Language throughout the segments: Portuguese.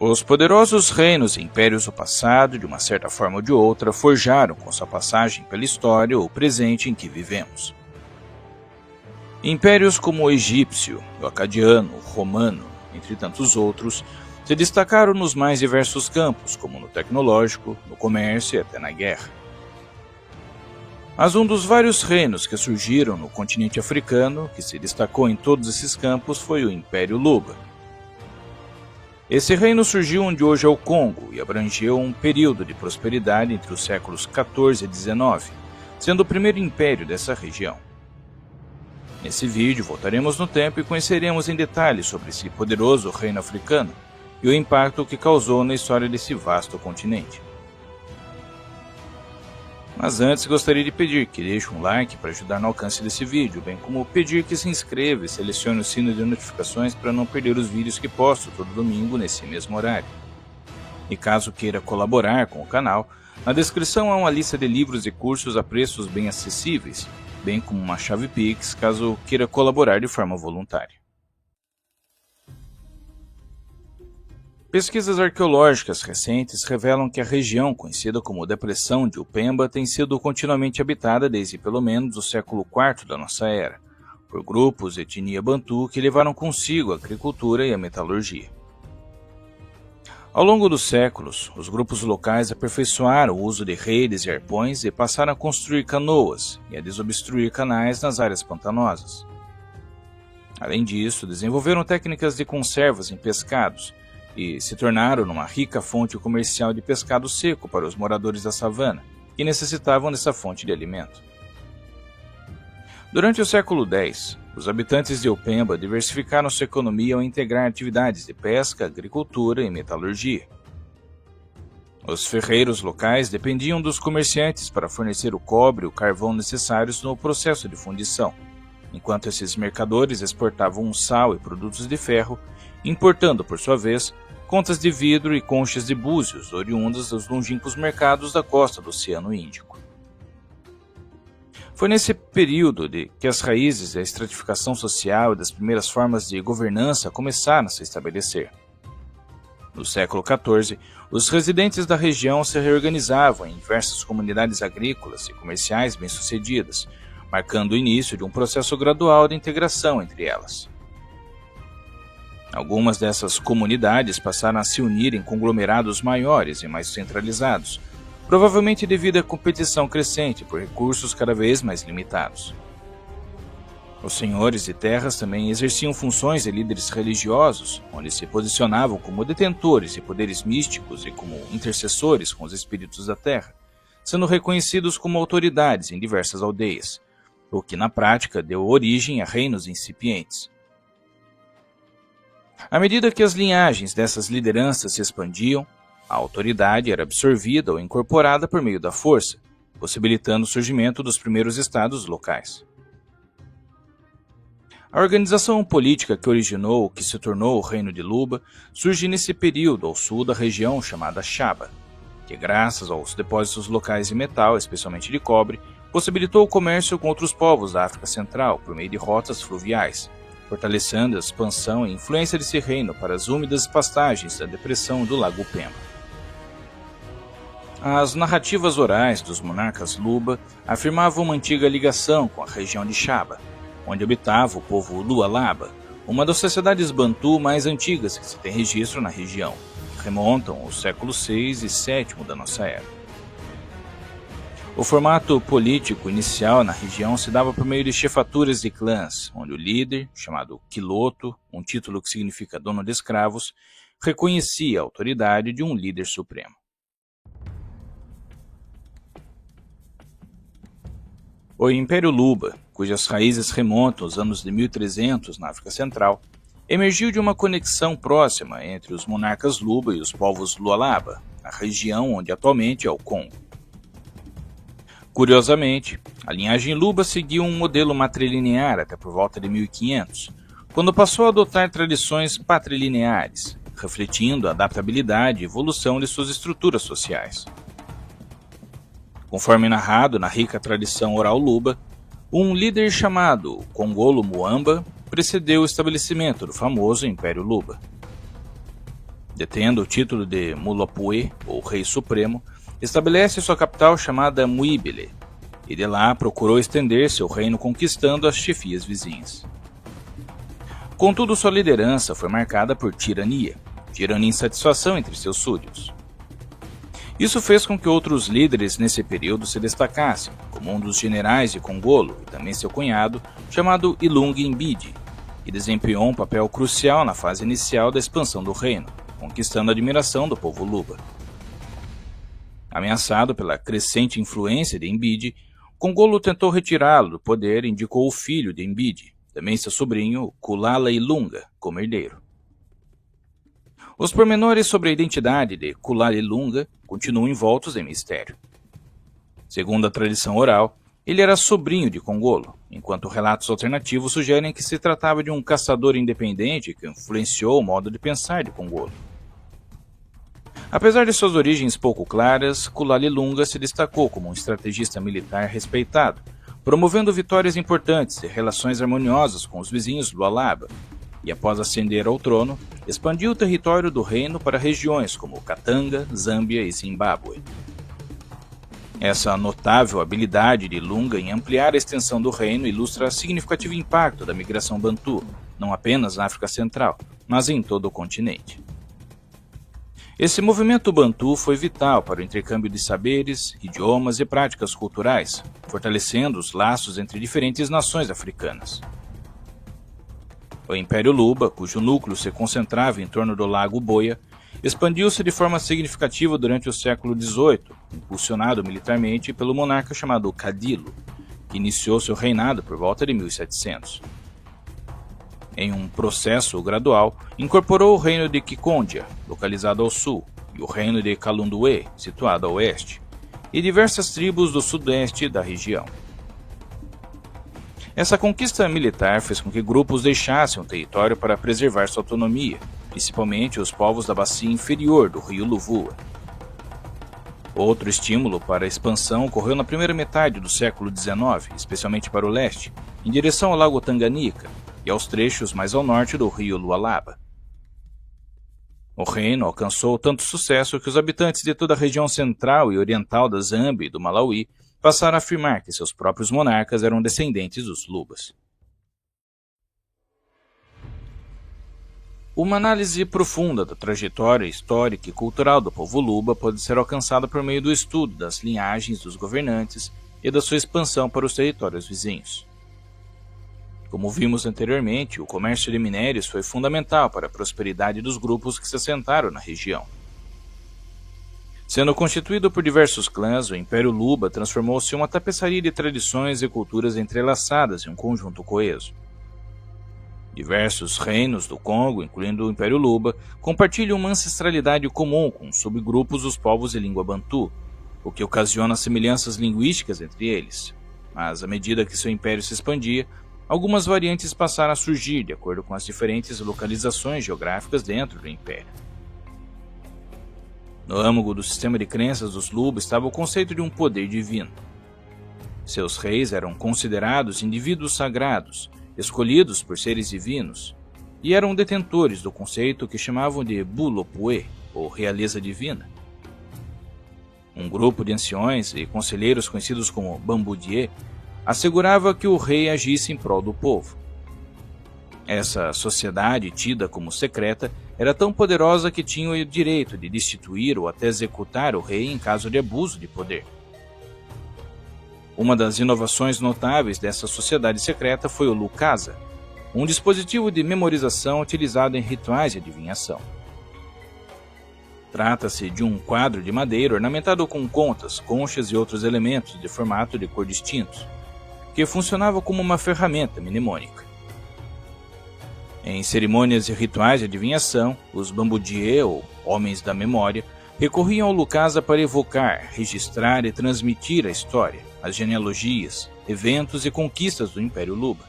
Os poderosos reinos e impérios do passado, de uma certa forma ou de outra, forjaram com sua passagem pela história o presente em que vivemos. Impérios como o egípcio, o acadiano, o romano, entre tantos outros, se destacaram nos mais diversos campos, como no tecnológico, no comércio e até na guerra. Mas um dos vários reinos que surgiram no continente africano, que se destacou em todos esses campos, foi o Império Luba. Esse reino surgiu onde hoje é o Congo e abrangeu um período de prosperidade entre os séculos XIV e XIX, sendo o primeiro império dessa região. Nesse vídeo voltaremos no tempo e conheceremos em detalhes sobre esse poderoso reino africano e o impacto que causou na história desse vasto continente. Mas antes gostaria de pedir que deixe um like para ajudar no alcance desse vídeo, bem como pedir que se inscreva e selecione o sino de notificações para não perder os vídeos que posto todo domingo nesse mesmo horário. E caso queira colaborar com o canal, na descrição há uma lista de livros e cursos a preços bem acessíveis, bem como uma chave Pix caso queira colaborar de forma voluntária. Pesquisas arqueológicas recentes revelam que a região conhecida como Depressão de Upemba tem sido continuamente habitada desde pelo menos o século IV da nossa era, por grupos de etnia bantu que levaram consigo a agricultura e a metalurgia. Ao longo dos séculos, os grupos locais aperfeiçoaram o uso de redes e arpões e passaram a construir canoas e a desobstruir canais nas áreas pantanosas. Além disso, desenvolveram técnicas de conservas em pescados, e se tornaram uma rica fonte comercial de pescado seco para os moradores da savana, que necessitavam dessa fonte de alimento. Durante o século X, os habitantes de Upemba diversificaram sua economia ao integrar atividades de pesca, agricultura e metalurgia. Os ferreiros locais dependiam dos comerciantes para fornecer o cobre e o carvão necessários no processo de fundição, enquanto esses mercadores exportavam o sal e produtos de ferro, importando, por sua vez, contas de vidro e conchas de búzios oriundas dos longínquos mercados da costa do Oceano Índico. Foi nesse período que as raízes da estratificação social e das primeiras formas de governança começaram a se estabelecer. No século XIV, os residentes da região se reorganizavam em diversas comunidades agrícolas e comerciais bem-sucedidas, marcando o início de um processo gradual de integração entre elas. Algumas dessas comunidades passaram a se unir em conglomerados maiores e mais centralizados, provavelmente devido à competição crescente por recursos cada vez mais limitados. Os senhores de terras também exerciam funções de líderes religiosos, onde se posicionavam como detentores de poderes místicos e como intercessores com os espíritos da terra, sendo reconhecidos como autoridades em diversas aldeias, o que na prática deu origem a reinos incipientes. À medida que as linhagens dessas lideranças se expandiam, a autoridade era absorvida ou incorporada por meio da força, possibilitando o surgimento dos primeiros estados locais. A organização política que originou o que se tornou o Reino de Luba surge nesse período ao sul da região chamada Shaba, que graças aos depósitos locais de metal, especialmente de cobre, possibilitou o comércio com outros povos da África Central por meio de rotas fluviais, fortalecendo a expansão e influência desse reino para as úmidas pastagens da depressão do Lago Upemba. As narrativas orais dos monarcas Luba afirmavam uma antiga ligação com a região de Shaba, onde habitava o povo Lualaba, uma das sociedades bantu mais antigas que se tem registro na região, que remontam aos séculos VI e VII da nossa era. O formato político inicial na região se dava por meio de chefaturas de clãs, onde o líder, chamado Quiloto, um título que significa dono de escravos, reconhecia a autoridade de um líder supremo. O Império Luba, cujas raízes remontam aos anos de 1300 na África Central, emergiu de uma conexão próxima entre os monarcas Luba e os povos Lualaba, a região onde atualmente é o Congo. Curiosamente, a linhagem Luba seguiu um modelo matrilinear até por volta de 1500, quando passou a adotar tradições patrilineares, refletindo a adaptabilidade e evolução de suas estruturas sociais. Conforme narrado na rica tradição oral Luba, um líder chamado Kongolo Muamba precedeu o estabelecimento do famoso Império Luba. Detendo o título de Mulopue, ou Rei Supremo, estabelece sua capital chamada Muibele, e de lá procurou estender seu reino conquistando as chefias vizinhas. Contudo, sua liderança foi marcada por tirania, gerando insatisfação entre seus súditos. Isso fez com que outros líderes nesse período se destacassem, como um dos generais de Kongolo e também seu cunhado, chamado Ilunga Imbidi, que desempenhou um papel crucial na fase inicial da expansão do reino, conquistando a admiração do povo Luba. Ameaçado pela crescente influência de Imbidi, Kongolo tentou retirá-lo do poder e indicou o filho de Imbidi, também seu sobrinho, Kulala Ilunga, como herdeiro. Os pormenores sobre a identidade de Kulala Ilunga continuam envoltos em mistério. Segundo a tradição oral, ele era sobrinho de Kongolo, enquanto relatos alternativos sugerem que se tratava de um caçador independente que influenciou o modo de pensar de Kongolo. Apesar de suas origens pouco claras, Kulala Ilunga se destacou como um estrategista militar respeitado, promovendo vitórias importantes e relações harmoniosas com os vizinhos do Alaba, e após ascender ao trono, expandiu o território do reino para regiões como Katanga, Zâmbia e Zimbábue. Essa notável habilidade de Ilunga em ampliar a extensão do reino ilustra significativo impacto da migração bantu, não apenas na África Central, mas em todo o continente. Esse movimento bantu foi vital para o intercâmbio de saberes, idiomas e práticas culturais, fortalecendo os laços entre diferentes nações africanas. O Império Luba, cujo núcleo se concentrava em torno do Lago Boia, expandiu-se de forma significativa durante o século XVIII, impulsionado militarmente pelo monarca chamado Cadilo, que iniciou seu reinado por volta de 1700. Em um processo gradual, incorporou o reino de Kikondia, localizado ao sul, e o reino de Kalundue, situado a oeste, e diversas tribos do sudeste da região. Essa conquista militar fez com que grupos deixassem o território para preservar sua autonomia, principalmente os povos da bacia inferior do rio Luvua. Outro estímulo para a expansão ocorreu na primeira metade do século XIX, especialmente para o leste, em direção ao lago Tanganica e aos trechos mais ao norte do rio Lualaba. O reino alcançou tanto sucesso que os habitantes de toda a região central e oriental da Zâmbia e do Malawi passaram a afirmar que seus próprios monarcas eram descendentes dos Lubas. Uma análise profunda da trajetória histórica e cultural do povo Luba pode ser alcançada por meio do estudo das linhagens dos governantes e da sua expansão para os territórios vizinhos. Como vimos anteriormente, o comércio de minérios foi fundamental para a prosperidade dos grupos que se assentaram na região. Sendo constituído por diversos clãs, o Império Luba transformou-se em uma tapeçaria de tradições e culturas entrelaçadas em um conjunto coeso. Diversos reinos do Congo, incluindo o Império Luba, compartilham uma ancestralidade comum com subgrupos dos povos de língua bantu, o que ocasiona semelhanças linguísticas entre eles. Mas, à medida que seu império se expandia, algumas variantes passaram a surgir de acordo com as diferentes localizações geográficas dentro do Império. No âmago do sistema de crenças dos Luba estava o conceito de um poder divino. Seus reis eram considerados indivíduos sagrados, escolhidos por seres divinos, e eram detentores do conceito que chamavam de Bulopue, ou realeza divina. Um grupo de anciões e conselheiros conhecidos como Bambudie assegurava que o rei agisse em prol do povo. Essa sociedade, tida como secreta, era tão poderosa que tinha o direito de destituir ou até executar o rei em caso de abuso de poder. Uma das inovações notáveis dessa sociedade secreta foi o Lukasa, um dispositivo de memorização utilizado em rituais de adivinhação. Trata-se de um quadro de madeira ornamentado com contas, conchas e outros elementos de formato de cor distintos, que funcionava como uma ferramenta mnemônica. Em cerimônias e rituais de adivinhação, os Bambudie, ou Homens da Memória, recorriam ao Lukasa para evocar, registrar e transmitir a história, as genealogias, eventos e conquistas do Império Luba.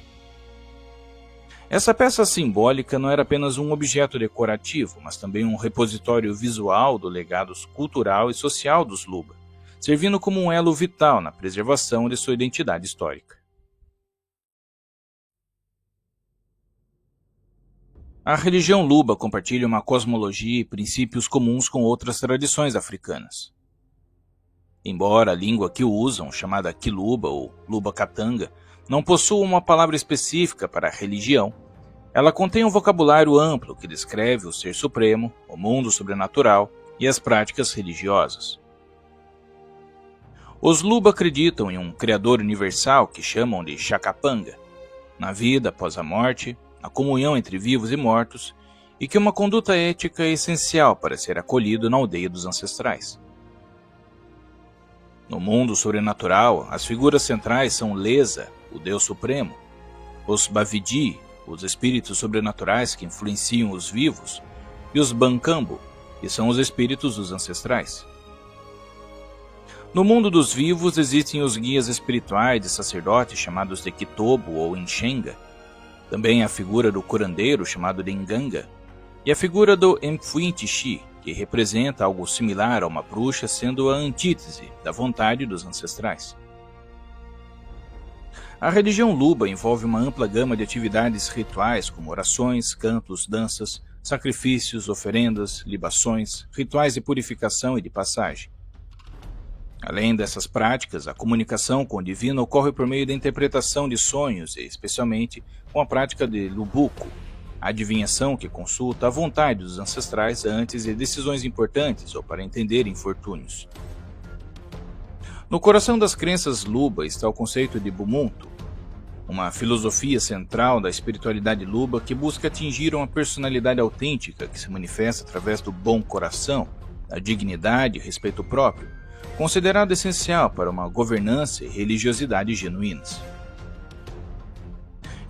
Essa peça simbólica não era apenas um objeto decorativo, mas também um repositório visual do legado cultural e social dos Luba, servindo como um elo vital na preservação de sua identidade histórica. A religião Luba compartilha uma cosmologia e princípios comuns com outras tradições africanas. Embora a língua que usam, chamada Kiluba ou Luba-Katanga, não possua uma palavra específica para a religião, ela contém um vocabulário amplo que descreve o Ser Supremo, o mundo sobrenatural e as práticas religiosas. Os Luba acreditam em um Criador universal que chamam de Chakapanga, na vida após a morte, na comunhão entre vivos e mortos, e que uma conduta ética é essencial para ser acolhido na aldeia dos ancestrais. No mundo sobrenatural, as figuras centrais são Leza, o Deus Supremo, os Bavidi, os espíritos sobrenaturais que influenciam os vivos, e os Bankambo, que são os espíritos dos ancestrais. No mundo dos vivos existem os guias espirituais e sacerdotes chamados de Kitobo ou Inshenga, também a figura do curandeiro chamado de Nganga, e a figura do Mfuintishi, que representa algo similar a uma bruxa, sendo a antítese da vontade dos ancestrais. A religião Luba envolve uma ampla gama de atividades rituais como orações, cantos, danças, sacrifícios, oferendas, libações, rituais de purificação e de passagem. Além dessas práticas, a comunicação com o divino ocorre por meio da interpretação de sonhos e, especialmente, com a prática de Lubuco, a adivinhação que consulta a vontade dos ancestrais antes de decisões importantes ou para entender infortúnios. No coração das crenças Luba está o conceito de Bumuntu, uma filosofia central da espiritualidade Luba que busca atingir uma personalidade autêntica que se manifesta através do bom coração, da dignidade e respeito próprio, considerado essencial para uma governança e religiosidade genuínas.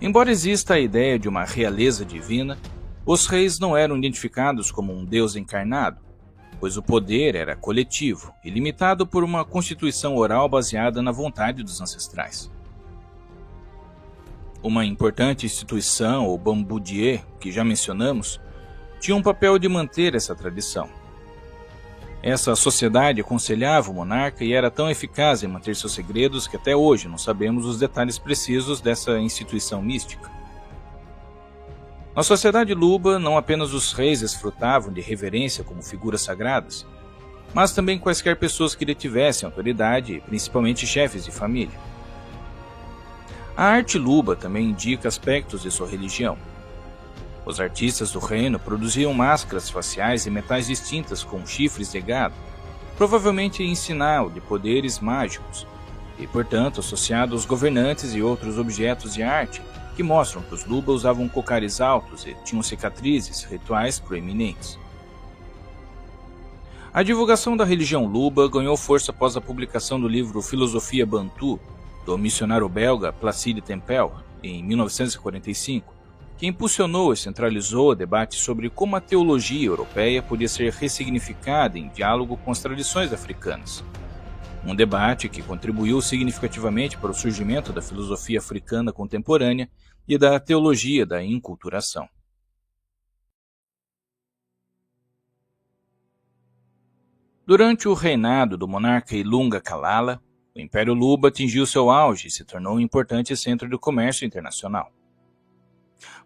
Embora exista a ideia de uma realeza divina, os reis não eram identificados como um deus encarnado, pois o poder era coletivo e limitado por uma constituição oral baseada na vontade dos ancestrais. Uma importante instituição, o Bambudie, que já mencionamos, tinha um papel de manter essa tradição. Essa sociedade aconselhava o monarca e era tão eficaz em manter seus segredos que até hoje não sabemos os detalhes precisos dessa instituição mística. Na sociedade Luba, não apenas os reis desfrutavam de reverência como figuras sagradas, mas também quaisquer pessoas que detivessem autoridade, principalmente chefes de família. A arte Luba também indica aspectos de sua religião. Os artistas do reino produziam máscaras faciais e metais distintas com chifres de gado, provavelmente em sinal de poderes mágicos, e portanto associado aos governantes e outros objetos de arte que mostram que os Luba usavam cocares altos e tinham cicatrizes rituais proeminentes. A divulgação da religião Luba ganhou força após a publicação do livro Filosofia Bantu, do missionário belga Placide Tempel, em 1945, que impulsionou e centralizou o debate sobre como a teologia europeia podia ser ressignificada em diálogo com as tradições africanas. Um debate que contribuiu significativamente para o surgimento da filosofia africana contemporânea e da teologia da inculturação. Durante o reinado do monarca Ilunga Kalala, o Império Luba atingiu seu auge e se tornou um importante centro de comércio internacional.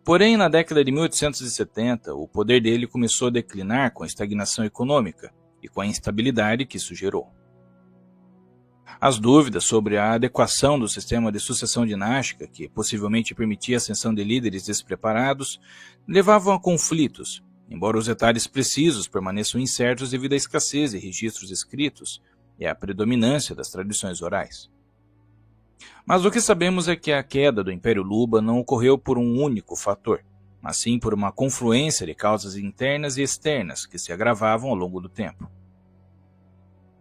Porém, na década de 1870, o poder dele começou a declinar com a estagnação econômica e com a instabilidade que isso gerou. As dúvidas sobre a adequação do sistema de sucessão dinástica, que possivelmente permitia a ascensão de líderes despreparados, levavam a conflitos, embora os detalhes precisos permaneçam incertos devido à escassez de registros escritos e à predominância das tradições orais. Mas o que sabemos é que a queda do Império Luba não ocorreu por um único fator, mas sim por uma confluência de causas internas e externas que se agravavam ao longo do tempo.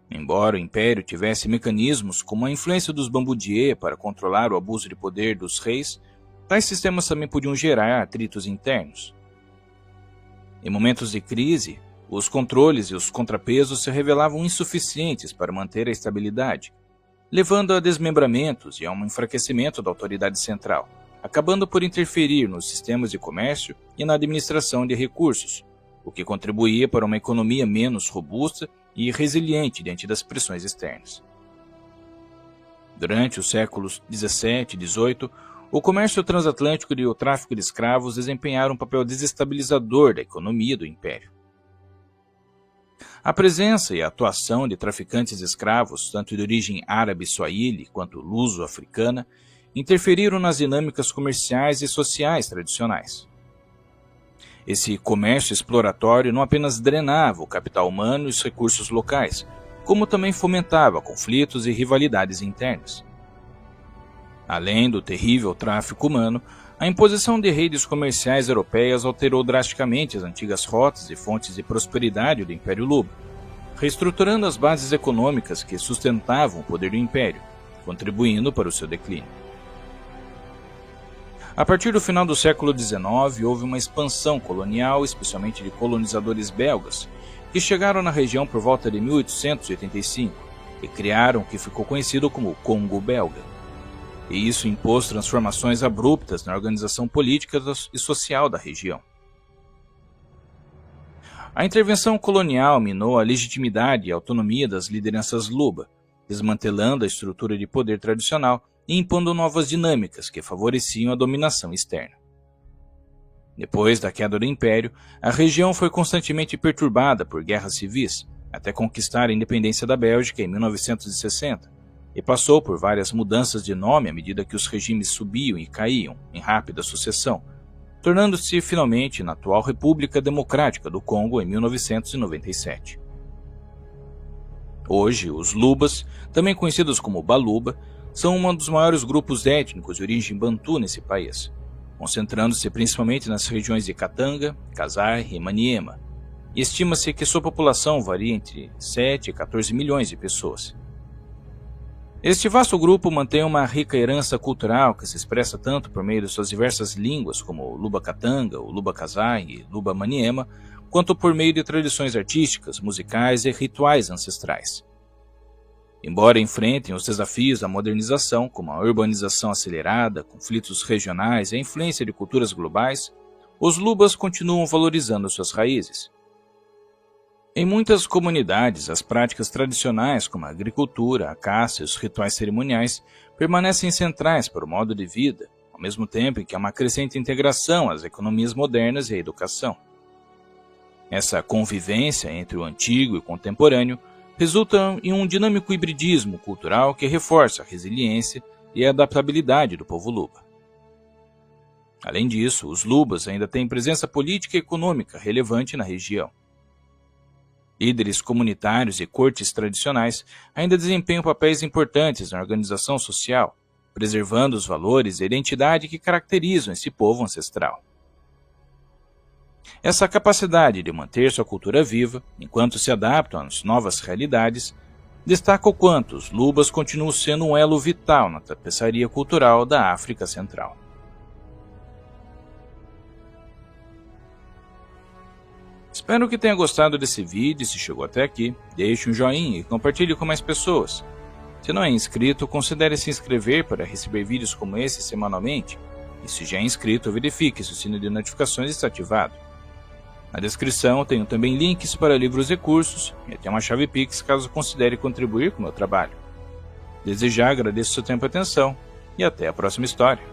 Embora o Império tivesse mecanismos como a influência dos Bambudie para controlar o abuso de poder dos reis, tais sistemas também podiam gerar atritos internos. Em momentos de crise, os controles e os contrapesos se revelavam insuficientes para manter a estabilidade, levando a desmembramentos e a um enfraquecimento da autoridade central, acabando por interferir nos sistemas de comércio e na administração de recursos, o que contribuía para uma economia menos robusta e resiliente diante das pressões externas. Durante os séculos XVII e XVIII, O comércio transatlântico e o tráfico de escravos desempenharam um papel desestabilizador da economia do império. A presença e a atuação de traficantes de escravos, tanto de origem árabe swahili quanto luso-africana, interferiram nas dinâmicas comerciais e sociais tradicionais. Esse comércio exploratório não apenas drenava o capital humano e os recursos locais, como também fomentava conflitos e rivalidades internas. Além do terrível tráfico humano, a imposição de redes comerciais europeias alterou drasticamente as antigas rotas e fontes de prosperidade do Império Luba, reestruturando as bases econômicas que sustentavam o poder do Império, contribuindo para o seu declínio. A partir do final do século XIX, houve uma expansão colonial, especialmente de colonizadores belgas, que chegaram na região por volta de 1885 e criaram o que ficou conhecido como Congo Belga. E isso impôs transformações abruptas na organização política e social da região. A intervenção colonial minou a legitimidade e a autonomia das lideranças Luba, desmantelando a estrutura de poder tradicional e impondo novas dinâmicas que favoreciam a dominação externa. Depois da queda do Império, a região foi constantemente perturbada por guerras civis, até conquistar a independência da Bélgica em 1960, e passou por várias mudanças de nome à medida que os regimes subiam e caíam, em rápida sucessão, tornando-se finalmente na atual República Democrática do Congo em 1997. Hoje, os Lubas, também conhecidos como Baluba, são um dos maiores grupos étnicos de origem bantu nesse país, concentrando-se principalmente nas regiões de Katanga, Kasai e Maniema, e estima-se que sua população varia entre 7 e 14 milhões de pessoas. Este vasto grupo mantém uma rica herança cultural que se expressa tanto por meio de suas diversas línguas, como o Luba Katanga, o Luba Kasai e Luba Maniema, quanto por meio de tradições artísticas, musicais e rituais ancestrais. Embora enfrentem os desafios da modernização, como a urbanização acelerada, conflitos regionais e a influência de culturas globais, os Lubas continuam valorizando suas raízes. Em muitas comunidades, as práticas tradicionais, como a agricultura, a caça e os rituais cerimoniais, permanecem centrais para o modo de vida, ao mesmo tempo em que há uma crescente integração às economias modernas e à educação. Essa convivência entre o antigo e o contemporâneo resulta em um dinâmico hibridismo cultural que reforça a resiliência e a adaptabilidade do povo Luba. Além disso, os Lubas ainda têm presença política e econômica relevante na região. Líderes comunitários e cortes tradicionais ainda desempenham papéis importantes na organização social, preservando os valores e a identidade que caracterizam esse povo ancestral. Essa capacidade de manter sua cultura viva, enquanto se adaptam às novas realidades, destaca o quanto os Lubas continuam sendo um elo vital na tapeçaria cultural da África Central. Espero que tenha gostado desse vídeo e se chegou até aqui, deixe um joinha e compartilhe com mais pessoas. Se não é inscrito, considere se inscrever para receber vídeos como esse semanalmente, e se já é inscrito, verifique se o sino de notificações está ativado. Na descrição tenho também links para livros e cursos e até uma chave Pix caso considere contribuir com o meu trabalho. Desde já agradeço seu tempo e atenção e até a próxima história.